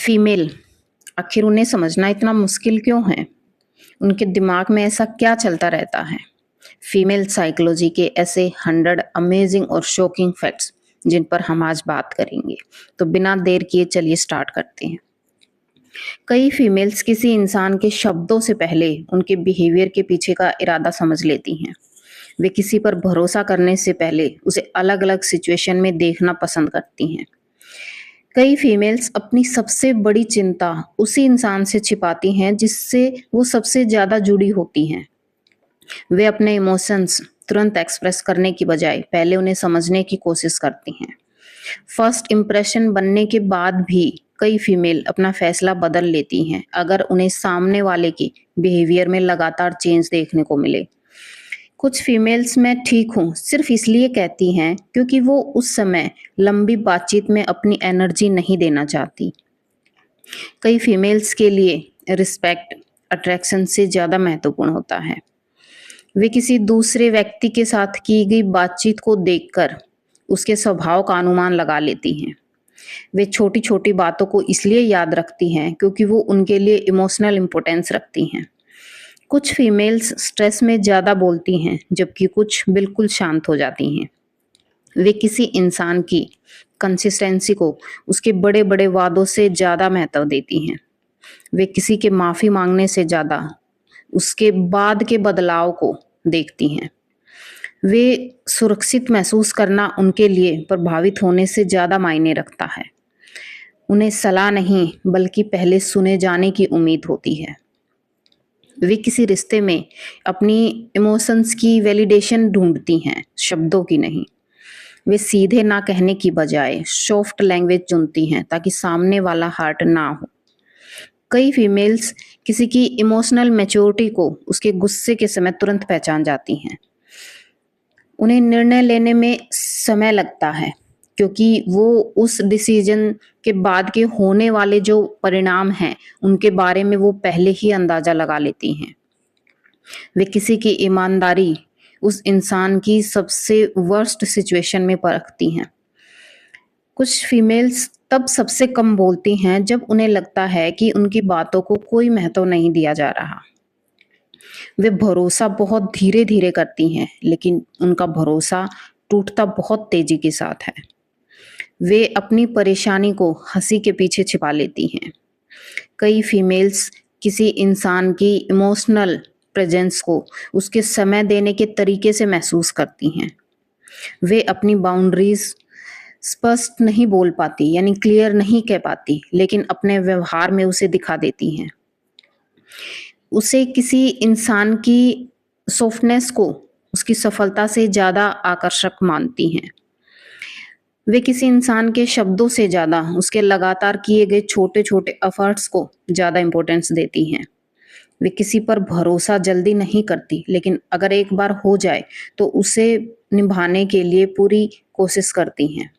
Female, आखिर उन्हें समझना इतना मुश्किल क्यों है? उनके दिमाग में ऐसा क्या चलता रहता है? फीमेल साइकोलॉजी के ऐसे 100 अमेजिंग और शॉकिंग फैक्ट्स जिन पर हम आज बात करेंगे। तो बिना देर किए चलिए स्टार्ट करते हैं। कई फीमेल्स किसी इंसान के शब्दों से पहले उनके बिहेवियर के पीछे का इरादा समझ लेती हैं। वे किसी पर भरोसा करने से पहले उसे अलग-अलग सिचुएशन में देखना पसंद करती हैं। कई फीमेल्स अपनी सबसे बड़ी चिंता उसी इंसान से छिपाती हैं जिससे वो सबसे ज़्यादा जुड़ी होती हैं। वे अपने इमोशंस तुरंत एक्सप्रेस करने की बजाय पहले उन्हें समझने की कोशिश करती हैं। फर्स्ट इम्प्रेशन बनने के बाद भी कई फीमेल अपना फैसला बदल लेती हैं अगर उन्हें सामने वाले की बिहेवियर में लगातार चेंज देखने को मिले। कुछ फीमेल्स मैं ठीक हूँ सिर्फ इसलिए कहती हैं क्योंकि वो उस समय लंबी बातचीत में अपनी एनर्जी नहीं देना चाहती। कई फीमेल्स के लिए रिस्पेक्ट अट्रैक्शन से ज़्यादा महत्वपूर्ण होता है। वे किसी दूसरे व्यक्ति के साथ की गई बातचीत को देखकर उसके स्वभाव का अनुमान लगा लेती हैं। वे छोटी-छोटी बातों को इसलिए याद रखती हैं क्योंकि वो उनके लिए इमोशनल इम्पोर्टेंस रखती हैं। कुछ फीमेल्स स्ट्रेस में ज़्यादा बोलती हैं जबकि कुछ बिल्कुल शांत हो जाती हैं। वे किसी इंसान की कंसिस्टेंसी को उसके बड़े-बड़े वादों से ज़्यादा महत्व देती हैं। वे किसी के माफ़ी माँगने से ज़्यादा उसके बाद के बदलाव को देखती हैं। वे सुरक्षित महसूस करना उनके लिए प्रभावित होने से ज़्यादा मायने रखता है। उन्हें सलाह नहीं बल्कि पहले सुने जाने की उम्मीद होती है। वे किसी रिश्ते में अपनी इमोशंस की वैलिडेशन ढूँढती हैं, शब्दों की नहीं। वे सीधे ना कहने की बजाय सॉफ्ट लैंग्वेज चुनती हैं ताकि सामने वाला हर्ट ना हो। कई फीमेल्स किसी की इमोशनल मैच्योरिटी को उसके गुस्से के समय तुरंत पहचान जाती हैं। उन्हें निर्णय लेने में समय लगता है क्योंकि वो उस डिसीजन के बाद के होने वाले जो परिणाम हैं, उनके बारे में वो पहले ही अंदाज़ा लगा लेती हैं। वे किसी की ईमानदारी उस इंसान की सबसे वर्स्ट सिचुएशन में परखती हैं। कुछ फीमेल्स तब सबसे कम बोलती हैं जब उन्हें लगता है कि उनकी बातों को कोई महत्व नहीं दिया जा रहा। वे भरोसा बहुत धीरे-धीरे करती हैं, लेकिन उनका भरोसा टूटता बहुत तेज़ी के साथ है। वे अपनी परेशानी को हँसी के पीछे छिपा लेती हैं। कई फीमेल्स किसी इंसान की इमोशनल प्रेज़ेंस को उसके समय देने के तरीके से महसूस करती हैं। वे अपनी बाउंड्रीज़ स्पष्ट नहीं बोल पाती यानी क्लियर नहीं कह पाती, लेकिन अपने व्यवहार में उसे दिखा देती हैं। उसे किसी इंसान की सॉफ्टनेस को उसकी सफलता से ज़्यादा आकर्षक मानती हैं। वे किसी इंसान के शब्दों से ज़्यादा उसके लगातार किए गए छोटे-छोटे एफर्ट्स को ज़्यादा इम्पोर्टेंस देती हैं। वे किसी पर भरोसा जल्दी नहीं करती, लेकिन अगर एक बार हो जाए तो उसे निभाने के लिए पूरी कोशिश करती हैं।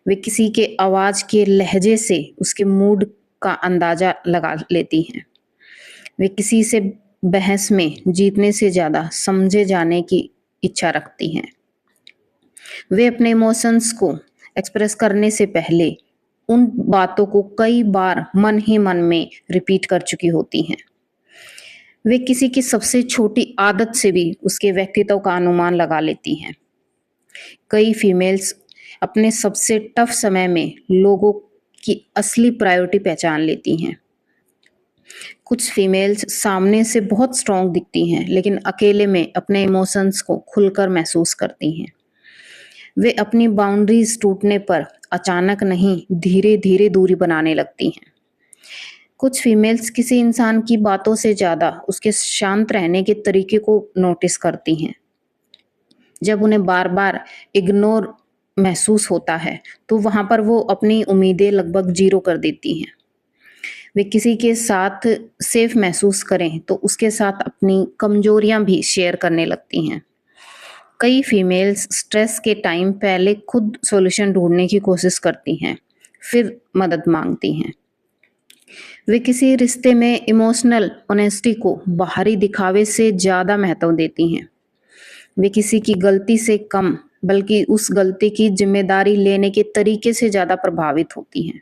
वे किसी के आवाज़ के लहजे से उसके मूड का अंदाज़ा लगा लेती हैं। वे किसी से बहस में जीतने से ज़्यादा समझे जाने की इच्छा रखती हैं। वे अपने इमोशंस को एक्सप्रेस करने से पहले उन बातों को कई बार मन ही मन में रिपीट कर चुकी होती हैं। वे किसी की सबसे छोटी आदत से भी उसके व्यक्तित्व का अनुमान लगा लेती हैं। कई फीमेल्स अपने सबसे टफ समय में लोगों की असली प्रायोरिटी पहचान लेती हैं। कुछ फीमेल्स सामने से बहुत स्ट्रॉन्ग दिखती हैं, लेकिन अकेले में अपने इमोशंस को खुलकर महसूस करती हैं। वे अपनी बाउंड्रीज टूटने पर अचानक नहीं, धीरे-धीरे दूरी बनाने लगती हैं। कुछ फीमेल्स किसी इंसान की बातों से ज़्यादा उसके शांत रहने के तरीके को नोटिस करती हैं। जब उन्हें बार-बार इग्नोर महसूस होता है, तो वहाँ पर वो अपनी उम्मीदें लगभग ज़ीरो कर देती हैं। वे किसी के साथ सेफ महसूस करें, तो उसके साथ अपनी कमजोरियाँ भी शेयर करने लगती हैं। कई फीमेल्स स्ट्रेस के टाइम पहले खुद सॉल्यूशन ढूँढने की कोशिश करती हैं, फिर मदद माँगती हैं। वे किसी रिश्ते में इमोशनल ऑनेस्टी को बाहरी दिखावे से ज़्यादा महत्व देती हैं। वे किसी की गलती से कम, बल्कि उस गलती की ज़िम्मेदारी लेने के तरीके से ज़्यादा प्रभावित होती हैं।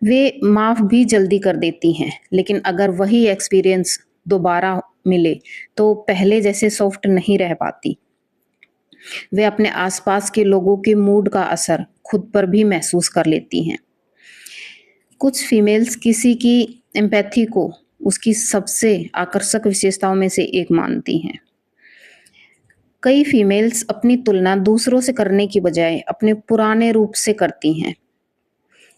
वे माफ़ भी जल्दी कर देती हैं, लेकिन अगर वही एक्सपीरियंस दोबारा मिले, तो पहले जैसे सॉफ्ट नहीं रह पाती। वे अपने आसपास के लोगों के मूड का असर खुद पर भी महसूस कर लेती हैं। कुछ फीमेल्स किसी की एम्पैथी को उसकी सबसे आकर्षक विशेषताओं में से एक मानती हैं। कई फीमेल्स अपनी तुलना दूसरों से करने की बजाय अपने पुराने रूप से करती हैं।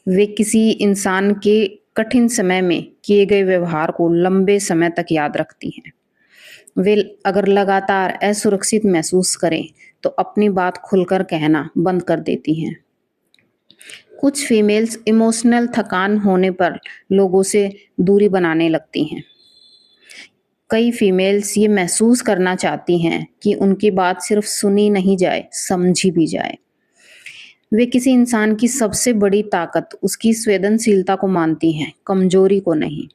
वे किसी इंसान के कठिन समय में किए गए व्यवहार को लंबे समय तक याद रखती हैं। वे अगर लगातार असुरक्षित महसूस करें, तो अपनी बात खुलकर कहना बंद कर देती हैं। कुछ फीमेल्स इमोशनल थकान होने पर लोगों से दूरी बनाने लगती हैं। कई फीमेल्स ये महसूस करना चाहती हैं कि उनकी बात सिर्फ सुनी नहीं जाए, समझी भी जाए। वे किसी इंसान की सबसे बड़ी ताकत उसकी संवेदनशीलता को मानती हैं, कमजोरी को नहीं।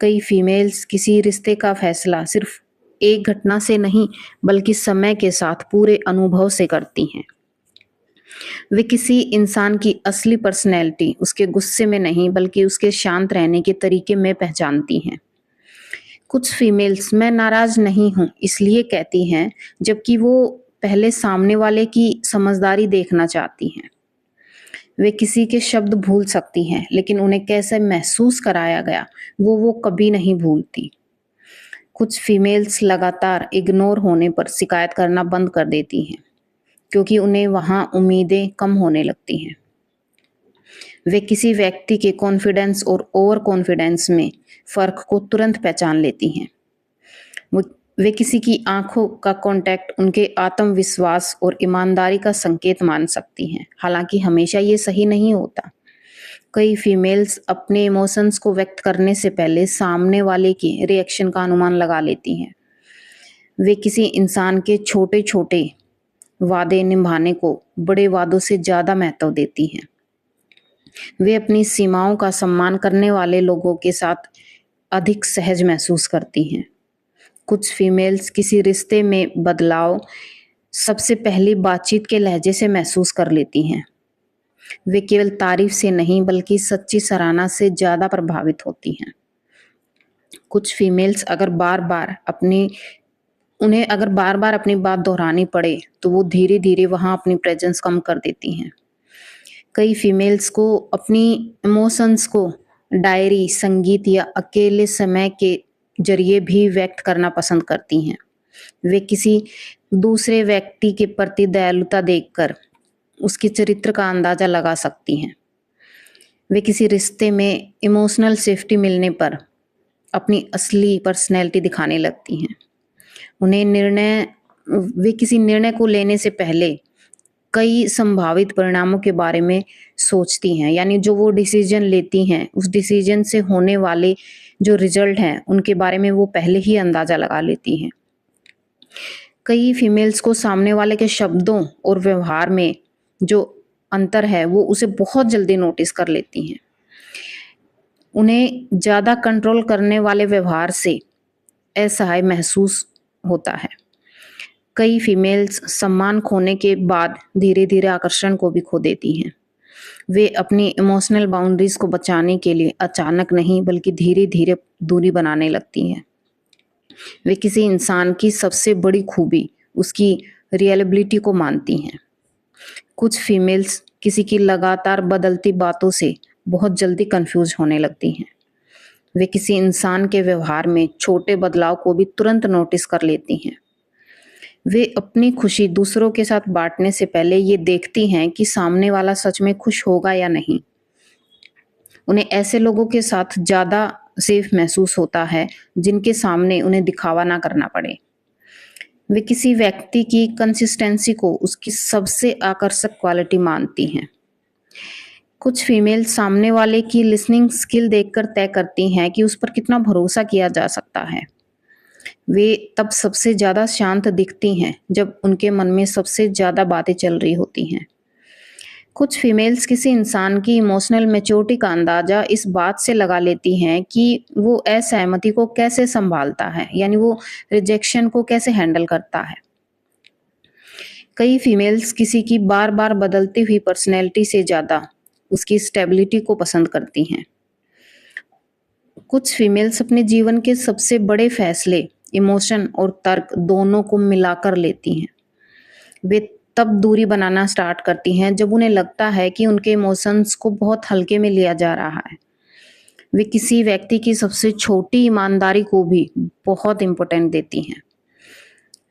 कई फीमेल्स किसी रिश्ते का फैसला सिर्फ एक घटना से नहीं, बल्कि समय के साथ पूरे अनुभव से करती हैं। वे किसी इंसान की असली पर्सनैलिटी उसके गुस्से में नहीं, बल्कि उसके शांत रहने के तरीके में पहचानती हैं। कुछ फीमेल्स मैं नाराज नहीं हूँ इसलिए कहती हैं, जबकि वो पहले सामने वाले की समझदारी देखना चाहती हैं। वे किसी के शब्द भूल सकती हैं, लेकिन उन्हें कैसे महसूस कराया गया वो कभी नहीं भूलती। कुछ फीमेल्स लगातार इग्नोर होने पर शिकायत करना बंद कर देती हैं, क्योंकि उन्हें वहाँ उम्मीदें कम होने लगती हैं। वे किसी व्यक्ति के कॉन्फिडेंस और ओवर कॉन्फिडेंस में फ़र्क को तुरंत पहचान लेती हैं। वो वे किसी की आँखों का कॉन्टैक्ट उनके आत्मविश्वास और ईमानदारी का संकेत मान सकती हैं, हालाँकि हमेशा ये सही नहीं होता। कई फीमेल्स अपने इमोशंस को व्यक्त करने से पहले सामने वाले के रिएक्शन का अनुमान लगा लेती हैं। वे किसी इंसान के छोटे-छोटे वादे निभाने को बड़े वादों से ज़्यादा महत्व देती हैं। वे अपनी सीमाओं का सम्मान करने वाले लोगों के साथ अधिक सहज महसूस करती हैं। कुछ फीमेल्स किसी रिश्ते में बदलाव सबसे पहली बातचीत के लहजे से महसूस कर लेती हैं। वे केवल तारीफ से नहीं, बल्कि सच्ची सराहना से ज़्यादा प्रभावित होती हैं। कुछ फीमेल्स अगर बार-बार अपनी बात दोहरानी पड़े, तो वो धीरे-धीरे वहाँ अपनी प्रेज़ेंस कम कर देती हैं। कई फीमेल्स को अपनी इमोशंस को डायरी, संगीत या अकेले समय के ज़रिए भी व्यक्त करना पसंद करती हैं। वे किसी दूसरे व्यक्ति के प्रति दयालुता देखकर उसके चरित्र का अंदाज़ा लगा सकती हैं। वे किसी रिश्ते में इमोशनल सेफ्टी मिलने पर अपनी असली पर्सनैलिटी दिखाने लगती हैं। वे किसी निर्णय को लेने से पहले कई संभावित परिणामों के बारे में सोचती हैं, यानी जो वो डिसीजन लेती हैं, उस डिसीजन से होने वाले जो रिजल्ट हैं, उनके बारे में वो पहले ही अंदाज़ा लगा लेती हैं। कई फीमेल्स को सामने वाले के शब्दों और व्यवहार में जो अंतर है, वो उसे बहुत जल्दी नोटिस कर लेती हैं। उन्हें ज़्यादा कंट्रोल करने वाले व्यवहार से असहाय महसूस होता है। कई फीमेल्स सम्मान खोने के बाद धीरे-धीरे आकर्षण को भी खो देती हैं। वे अपनी इमोशनल बाउंड्रीज़ को बचाने के लिए अचानक नहीं, बल्कि धीरे-धीरे दूरी बनाने लगती हैं। वे किसी इंसान की सबसे बड़ी खूबी उसकी रिलायबिलिटी को मानती हैं। कुछ फीमेल्स किसी की लगातार बदलती बातों से बहुत जल्दी कन्फ्यूज़ होने लगती हैं। वे किसी इंसान के व्यवहार में छोटे बदलाव को भी तुरंत नोटिस कर लेती हैं। वे अपनी खुशी दूसरों के साथ बाँटने से पहले ये देखती हैं कि सामने वाला सच में खुश होगा या नहीं। उन्हें ऐसे लोगों के साथ ज़्यादा सेफ महसूस होता है, जिनके सामने उन्हें दिखावा ना करना पड़े। वे किसी व्यक्ति की कंसिस्टेंसी को उसकी सबसे आकर्षक क्वालिटी मानती हैं। कुछ फीमेल सामने वाले की लिसनिंग स्किल देखकर तय करती हैं कि उस पर कितना भरोसा किया जा सकता है। वे तब सबसे ज़्यादा शांत दिखती हैं, जब उनके मन में सबसे ज़्यादा बातें चल रही होती हैं। कुछ फीमेल्स किसी इंसान की इमोशनल मैच्योरिटी का अंदाज़ा इस बात से लगा लेती हैं कि वो असहमति को कैसे सँभालता है, यानी वो रिजेक्शन को कैसे हैंडल करता है। कई फीमेल्स किसी की बार-बार बदलती हुई पर्सनैलिटी से ज़्यादा उसकी स्टेबिलिटी को पसंद करती हैं। कुछ फीमेल्स अपने जीवन के सबसे बड़े फैसले इमोशन और तर्क दोनों को मिलाकर लेती हैं। वे तब दूरी बनाना स्टार्ट करती हैं जब उन्हें लगता है कि उनके इमोशंस को बहुत हल्के में लिया जा रहा है। वे किसी व्यक्ति की सबसे छोटी ईमानदारी को भी बहुत इम्पोर्टेंट देती हैं।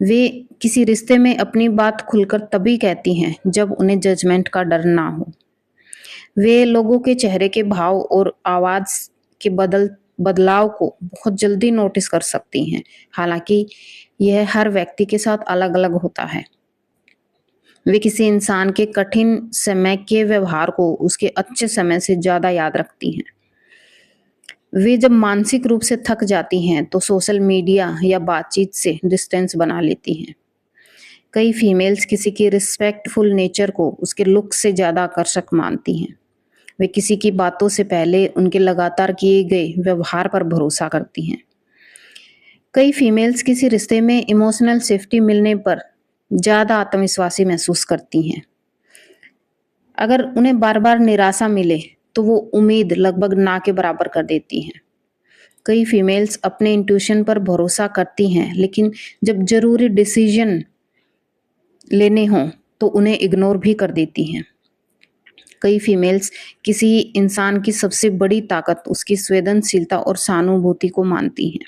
वे किसी रिश्ते में अपनी बात खुलकर तभी कहती हैं जब उन्हें जजमेंट का डर ना हो। वे लोगों के चेहरे के भाव और आवाज़ के बदलाव को बहुत जल्दी नोटिस कर सकती हैं, हालांकि यह हर व्यक्ति के साथ अलग-अलग होता है। वे किसी इंसान के कठिन समय के व्यवहार को उसके अच्छे समय से ज़्यादा याद रखती हैं। वे जब मानसिक रूप से थक जाती हैं तो सोशल मीडिया या बातचीत से डिस्टेंस बना लेती हैं। कई फीमेल्स किसी की रिस्पेक्टफुल नेचर को उसके लुक से ज़्यादा आकर्षक मानती हैं। वे किसी की बातों से पहले उनके लगातार किए गए व्यवहार पर भरोसा करती हैं। कई फीमेल्स किसी रिश्ते में इमोशनल सेफ्टी मिलने पर ज़्यादा आत्मविश्वासी महसूस करती हैं। अगर उन्हें बार-बार निराशा मिले तो वो उम्मीद लगभग ना के बराबर कर देती हैं। कई फीमेल्स अपने इंट्यूशन पर भरोसा करती हैं, लेकिन जब ज़रूरी डिसीजन लेने हों तो उन्हें इग्नोर भी कर देती हैं। कई फीमेल्स किसी इंसान की सबसे बड़ी ताकत उसकी संवेदनशीलता और सहानुभूति को मानती हैं।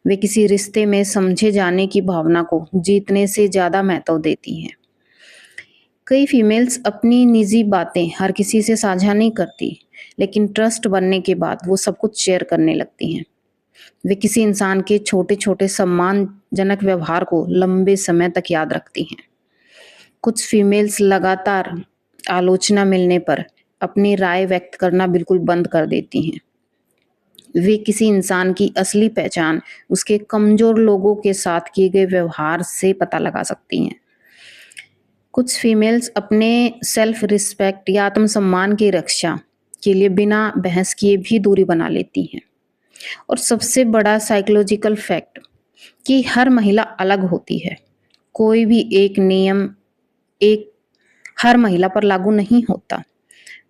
वे किसी रिश्ते में समझे जाने की भावना को जीतने से ज़्यादा महत्व देती हैं। कई फीमेल्स अपनी निजी बातें हर किसी से साझा नहीं करती, लेकिन ट्रस्ट बनने के बाद वो सब कुछ शेयर करने लगती हैं। वे किसी इंसान के छोटे-छोटे सम्मानजनक व्यवहार को लंबे समय तक याद रखती हैं। कुछ फीमेल्स लगातार आलोचना मिलने पर अपनी राय व्यक्त करना बिल्कुल बंद कर देती हैं। वे किसी इंसान की असली पहचान उसके कमज़ोर लोगों के साथ किए गए व्यवहार से पता लगा सकती हैं। कुछ फीमेल्स अपने सेल्फ रिस्पेक्ट या आत्मसम्मान की रक्षा के लिए बिना बहस किए भी दूरी बना लेती हैं। और सबसे बड़ा साइकोलॉजिकल फैक्ट कि हर महिला अलग होती है। कोई भी एक नियम एक हर महिला पर लागू नहीं होता।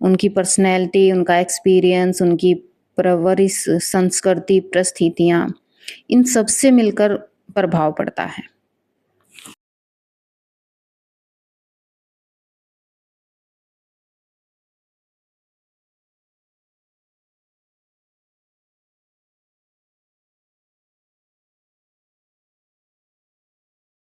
उनकी पर्सनैलिटी, उनका एक्सपीरियंस, उनकी परवरिश, संस्कृति, परिस्थितियाँ, इन सब से मिलकर प्रभाव पड़ता है।